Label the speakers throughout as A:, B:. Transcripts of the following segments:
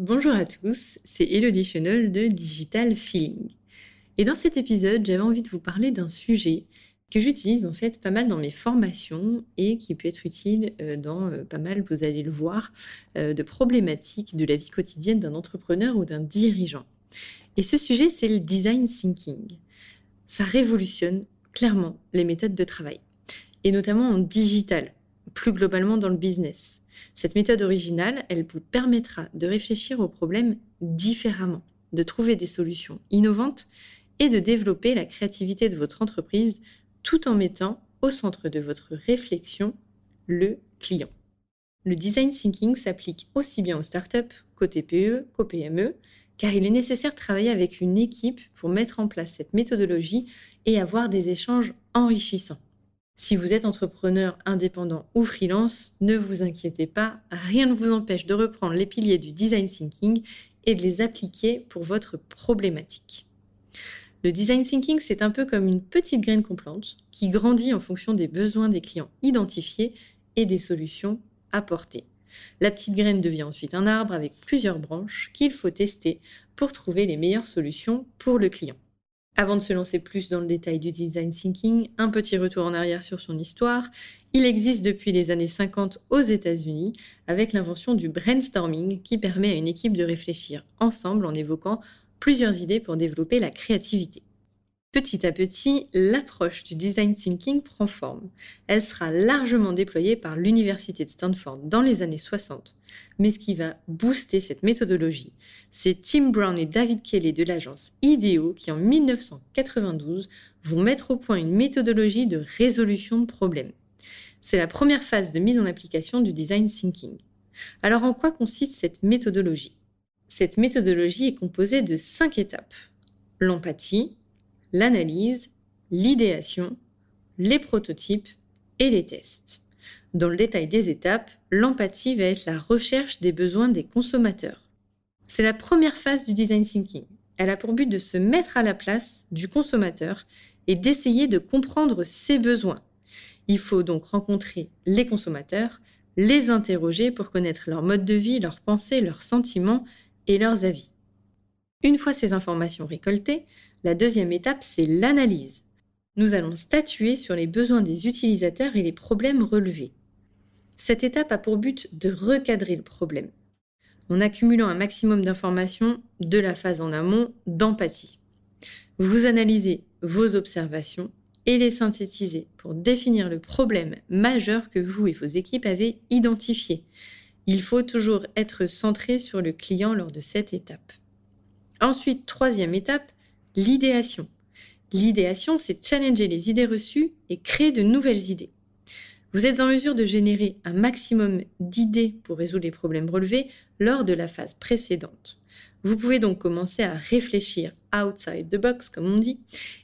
A: Bonjour à tous, c'est Elodie Chenol de Digital Feeling. Et dans cet épisode, j'avais envie de vous parler d'un sujet que j'utilise en fait pas mal dans mes formations et qui peut être utile dans pas mal, vous allez le voir, de problématiques de la vie quotidienne d'un entrepreneur ou d'un dirigeant. Et ce sujet, c'est le design thinking. Ça révolutionne clairement les méthodes de travail, et notamment en digital, plus globalement dans le business. Cette méthode originale, elle vous permettra de réfléchir aux problèmes différemment, de trouver des solutions innovantes et de développer la créativité de votre entreprise tout en mettant au centre de votre réflexion le client. Le design thinking s'applique aussi bien aux startups qu'aux TPE, qu'aux PME, car il est nécessaire de travailler avec une équipe pour mettre en place cette méthodologie et avoir des échanges enrichissants. Si vous êtes entrepreneur indépendant ou freelance, ne vous inquiétez pas, rien ne vous empêche de reprendre les piliers du design thinking et de les appliquer pour votre problématique. Le design thinking, c'est un peu comme une petite graine qu'on plante qui grandit en fonction des besoins des clients identifiés et des solutions apportées. La petite graine devient ensuite un arbre avec plusieurs branches qu'il faut tester pour trouver les meilleures solutions pour le client. Avant de se lancer plus dans le détail du design thinking, un petit retour en arrière sur son histoire. Il existe depuis les années 50 aux États-Unis avec l'invention du brainstorming qui permet à une équipe de réfléchir ensemble en évoquant plusieurs idées pour développer la créativité. Petit à petit, l'approche du design thinking prend forme. Elle sera largement déployée par l'université de Stanford dans les années 60. Mais ce qui va booster cette méthodologie, c'est Tim Brown et David Kelley de l'agence IDEO qui en 1992 vont mettre au point une méthodologie de résolution de problèmes. C'est la première phase de mise en application du design thinking. Alors en quoi consiste cette méthodologie ? Cette méthodologie est composée de 5 étapes. L'empathie, l'analyse, l'idéation, les prototypes et les tests. Dans le détail des étapes, l'empathie va être la recherche des besoins des consommateurs. C'est la première phase du design thinking. Elle a pour but de se mettre à la place du consommateur et d'essayer de comprendre ses besoins. Il faut donc rencontrer les consommateurs, les interroger pour connaître leur mode de vie, leurs pensées, leurs sentiments et leurs avis. Une fois ces informations récoltées, la deuxième étape, c'est l'analyse. Nous allons statuer sur les besoins des utilisateurs et les problèmes relevés. Cette étape a pour but de recadrer le problème, en accumulant un maximum d'informations de la phase en amont d'empathie. Vous analysez vos observations et les synthétisez pour définir le problème majeur que vous et vos équipes avez identifié. Il faut toujours être centré sur le client lors de cette étape. Ensuite, troisième étape, l'idéation. L'idéation, c'est challenger les idées reçues et créer de nouvelles idées. Vous êtes en mesure de générer un maximum d'idées pour résoudre les problèmes relevés lors de la phase précédente. Vous pouvez donc commencer à réfléchir outside the box, comme on dit,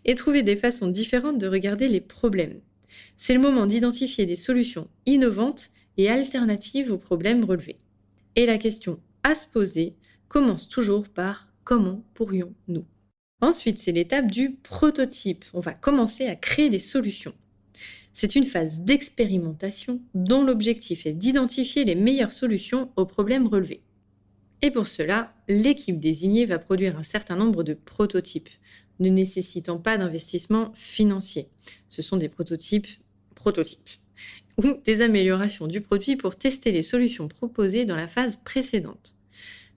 A: et trouver des façons différentes de regarder les problèmes. C'est le moment d'identifier des solutions innovantes et alternatives aux problèmes relevés. Et la question à se poser commence toujours par « Comment pourrions-nous » ? Ensuite, c'est l'étape du prototype. On va commencer à créer des solutions. C'est une phase d'expérimentation dont l'objectif est d'identifier les meilleures solutions aux problèmes relevés. Et pour cela, l'équipe désignée va produire un certain nombre de prototypes, ne nécessitant pas d'investissement financier. Ce sont des prototypes ou des améliorations du produit pour tester les solutions proposées dans la phase précédente.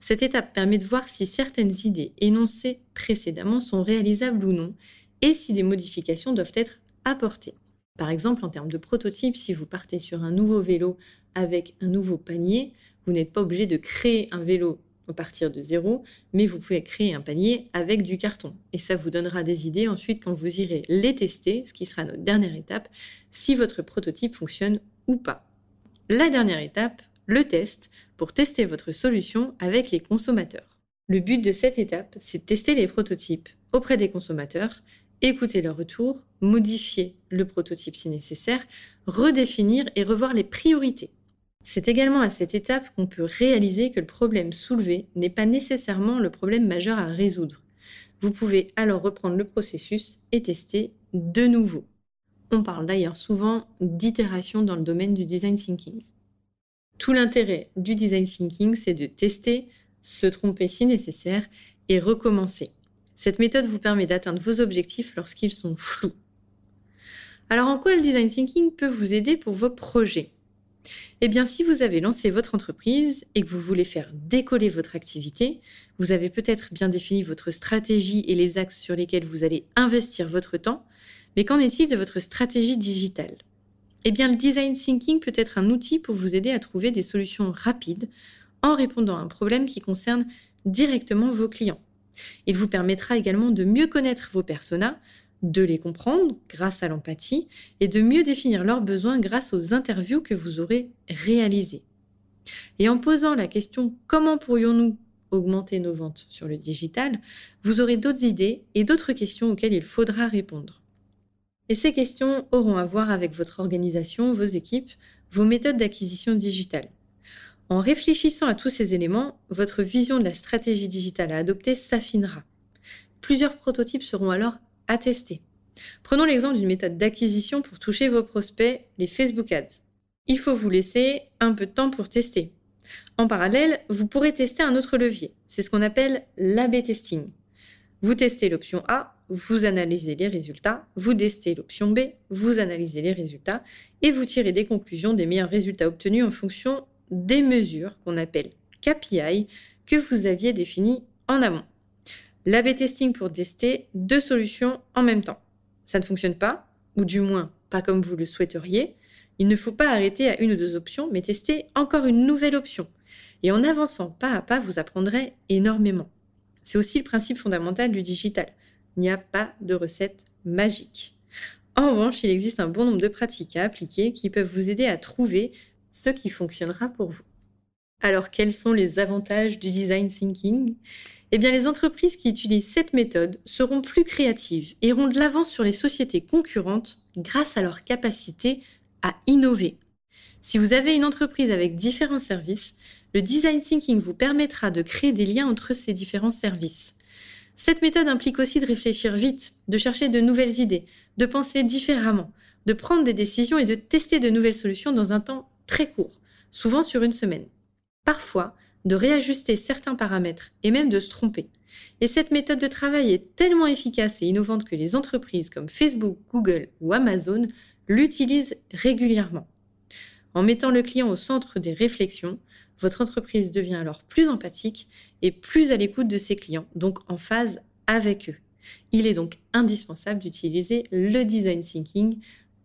A: Cette étape permet de voir si certaines idées énoncées précédemment sont réalisables ou non et si des modifications doivent être apportées. Par exemple, en termes de prototype, si vous partez sur un nouveau vélo avec un nouveau panier, vous n'êtes pas obligé de créer un vélo à partir de zéro, mais vous pouvez créer un panier avec du carton. Et ça vous donnera des idées ensuite quand vous irez les tester, ce qui sera notre dernière étape, si votre prototype fonctionne ou pas. La dernière étape, le test, pour tester votre solution avec les consommateurs. Le but de cette étape, c'est de tester les prototypes auprès des consommateurs, écouter leurs retours, modifier le prototype si nécessaire, redéfinir et revoir les priorités. C'est également à cette étape qu'on peut réaliser que le problème soulevé n'est pas nécessairement le problème majeur à résoudre. Vous pouvez alors reprendre le processus et tester de nouveau. On parle d'ailleurs souvent d'itération dans le domaine du design thinking. Tout l'intérêt du design thinking, c'est de tester, se tromper si nécessaire et recommencer. Cette méthode vous permet d'atteindre vos objectifs lorsqu'ils sont flous. Alors en quoi le design thinking peut vous aider pour vos projets ? Eh bien, si vous avez lancé votre entreprise et que vous voulez faire décoller votre activité, vous avez peut-être bien défini votre stratégie et les axes sur lesquels vous allez investir votre temps, mais qu'en est-il de votre stratégie digitale ? Eh bien, le design thinking peut être un outil pour vous aider à trouver des solutions rapides en répondant à un problème qui concerne directement vos clients. Il vous permettra également de mieux connaître vos personas, de les comprendre grâce à l'empathie et de mieux définir leurs besoins grâce aux interviews que vous aurez réalisées. Et en posant la question « Comment pourrions-nous augmenter nos ventes sur le digital ?», vous aurez d'autres idées et d'autres questions auxquelles il faudra répondre. Et ces questions auront à voir avec votre organisation, vos équipes, vos méthodes d'acquisition digitale. En réfléchissant à tous ces éléments, votre vision de la stratégie digitale à adopter s'affinera. Plusieurs prototypes seront alors à tester. Prenons l'exemple d'une méthode d'acquisition pour toucher vos prospects, les Facebook Ads. Il faut vous laisser un peu de temps pour tester. En parallèle, vous pourrez tester un autre levier. C'est ce qu'on appelle l'A/B testing. Vous testez l'option A, vous analysez les résultats, vous testez l'option B, vous analysez les résultats et vous tirez des conclusions des meilleurs résultats obtenus en fonction des mesures qu'on appelle KPI que vous aviez définies en amont. L'A/B testing pour tester 2 solutions en même temps. Ça ne fonctionne pas, ou du moins pas comme vous le souhaiteriez. Il ne faut pas arrêter à une ou 2 options, mais tester encore une nouvelle option. Et en avançant pas à pas, vous apprendrez énormément. C'est aussi le principe fondamental du digital. Il n'y a pas de recette magique. En revanche, il existe un bon nombre de pratiques à appliquer qui peuvent vous aider à trouver ce qui fonctionnera pour vous. Alors, quels sont les avantages du design thinking ? Eh bien, les entreprises qui utilisent cette méthode seront plus créatives et auront de l'avance sur les sociétés concurrentes grâce à leur capacité à innover. Si vous avez une entreprise avec différents services, le design thinking vous permettra de créer des liens entre ces différents services. Cette méthode implique aussi de réfléchir vite, de chercher de nouvelles idées, de penser différemment, de prendre des décisions et de tester de nouvelles solutions dans un temps très court, souvent sur une semaine. Parfois, de réajuster certains paramètres et même de se tromper. Et cette méthode de travail est tellement efficace et innovante que les entreprises comme Facebook, Google ou Amazon l'utilisent régulièrement. En mettant le client au centre des réflexions, votre entreprise devient alors plus empathique et plus à l'écoute de ses clients, donc en phase avec eux. Il est donc indispensable d'utiliser le design thinking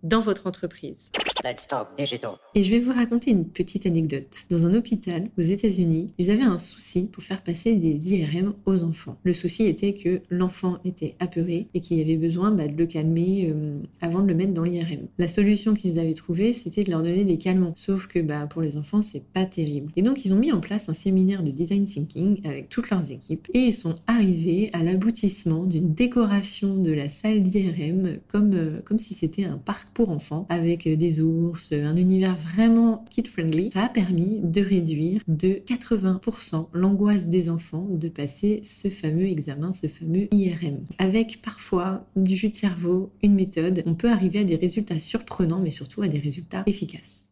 A: dans votre entreprise.
B: Let's talk digital.
A: Et je vais vous raconter une petite anecdote. Dans un hôpital aux États-Unis, ils avaient un souci pour faire passer des IRM aux enfants. Le souci était que l'enfant était apeuré et qu'il y avait besoin de le calmer avant de le mettre dans l'IRM. La solution qu'ils avaient trouvée, c'était de leur donner des calmants. Sauf que pour les enfants, c'est pas terrible. Et donc, ils ont mis en place un séminaire de design thinking avec toutes leurs équipes et ils sont arrivés à l'aboutissement d'une décoration de la salle d'IRM comme si c'était un parc pour enfants avec des ours, un univers vraiment kid-friendly. Ça a permis de réduire de 80% l'angoisse des enfants de passer ce fameux examen, ce fameux IRM. Avec parfois du jus de cerveau, une méthode, on peut arriver à des résultats surprenants mais surtout à des résultats efficaces.